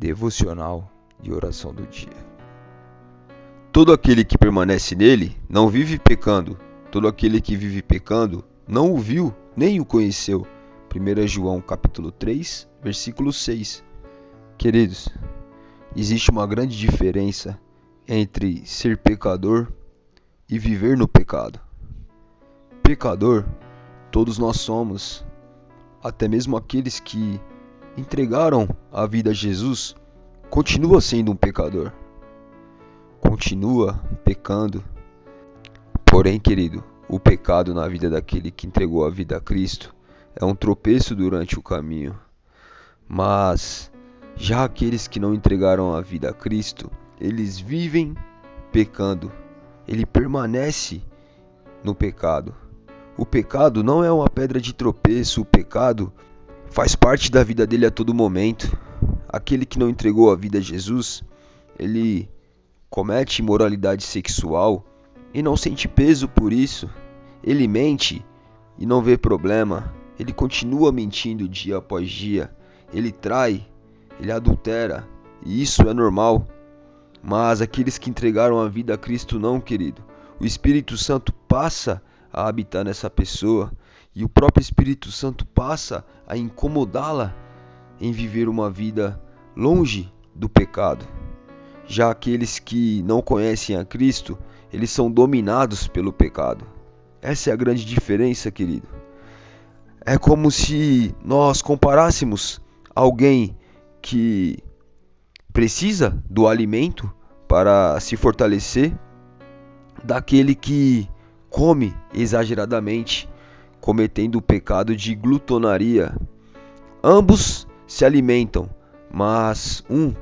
Devocional de oração do dia. Todo aquele que permanece nele não vive pecando. Todo aquele que vive pecando não o viu, nem o conheceu. 1 João capítulo 3, versículo 6. Queridos, existe uma grande diferença entre ser pecador e viver no pecado. Pecador, todos nós somos, até mesmo aqueles que entregaram a vida a Jesus, continua sendo um pecador. Continua pecando. Porém, querido, o pecado na vida daquele que entregou a vida a Cristo é um tropeço durante o caminho. Mas já aqueles que não entregaram a vida a Cristo, eles vivem pecando. Ele permanece no pecado. O pecado não é uma pedra de tropeço, o pecado faz parte da vida dele a todo momento. Aquele que não entregou a vida a Jesus, ele comete imoralidade sexual e não sente peso por isso. Ele mente e não vê problema. Ele continua mentindo dia após dia. Ele trai, ele adultera, e isso é normal. Mas aqueles que entregaram a vida a Cristo não, querido. O Espírito Santo passa a habitar nessa pessoa e o próprio Espírito Santo passa a incomodá-la em viver uma vida longe do pecado. Já aqueles que não conhecem a Cristo, eles são dominados pelo pecado. Essa é a grande diferença, querido. É como se nós comparássemos alguém que precisa do alimento para se fortalecer daquele que come exageradamente, cometendo o pecado de glutonaria. Ambos se alimentam, mas um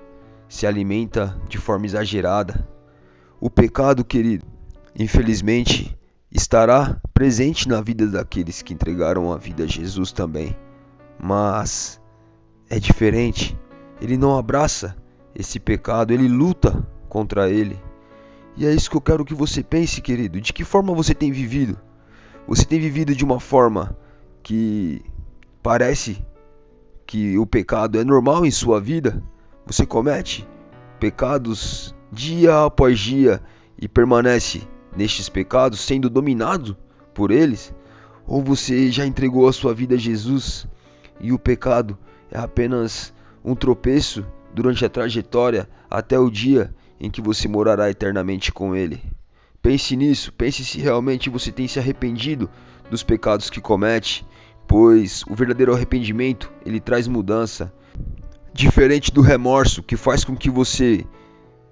se alimenta de forma exagerada. O pecado, querido, infelizmente, estará presente na vida daqueles que entregaram a vida a Jesus também. Mas é diferente. Ele não abraça esse pecado, ele luta contra ele. E é isso que eu quero que você pense, querido. De que forma você tem vivido? Você tem vivido de uma forma que parece que o pecado é normal em sua vida? Você comete pecados dia após dia e permanece nestes pecados sendo dominado por eles? Ou você já entregou a sua vida a Jesus e o pecado é apenas um tropeço durante a trajetória até o dia em que você morará eternamente com Ele? Pense nisso, pense se realmente você tem se arrependido dos pecados que comete, pois o verdadeiro arrependimento, ele traz mudança. Diferente do remorso, que faz com que você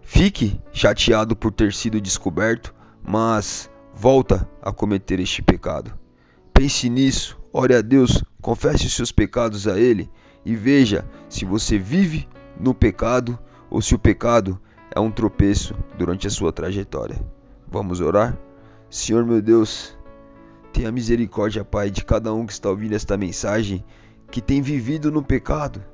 fique chateado por ter sido descoberto, mas volta a cometer este pecado. Pense nisso, ore a Deus, confesse os seus pecados a Ele e veja se você vive no pecado ou se o pecado é um tropeço durante a sua trajetória. Vamos orar? Senhor meu Deus, tenha misericórdia, Pai, de cada um que está ouvindo esta mensagem, que tem vivido no pecado,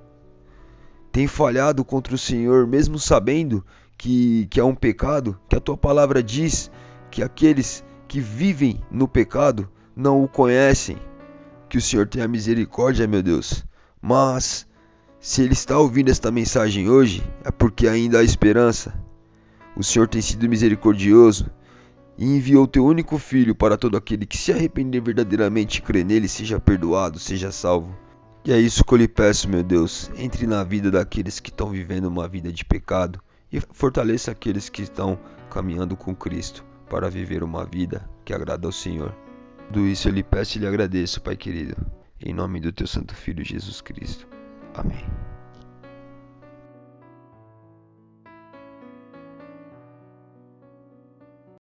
tem falhado contra o Senhor, mesmo sabendo que é um pecado, que a Tua palavra diz que aqueles que vivem no pecado não o conhecem. Que o Senhor tenha misericórdia, meu Deus. Mas se ele está ouvindo esta mensagem hoje, é porque ainda há esperança. O Senhor tem sido misericordioso e enviou Teu único Filho para todo aquele que se arrepender verdadeiramente e crer nele, seja perdoado, seja salvo. E é isso que eu lhe peço, meu Deus. Entre na vida daqueles que estão vivendo uma vida de pecado e fortaleça aqueles que estão caminhando com Cristo para viver uma vida que agrada ao Senhor. Tudo isso eu lhe peço e lhe agradeço, Pai querido. Em nome do Teu Santo Filho Jesus Cristo. Amém.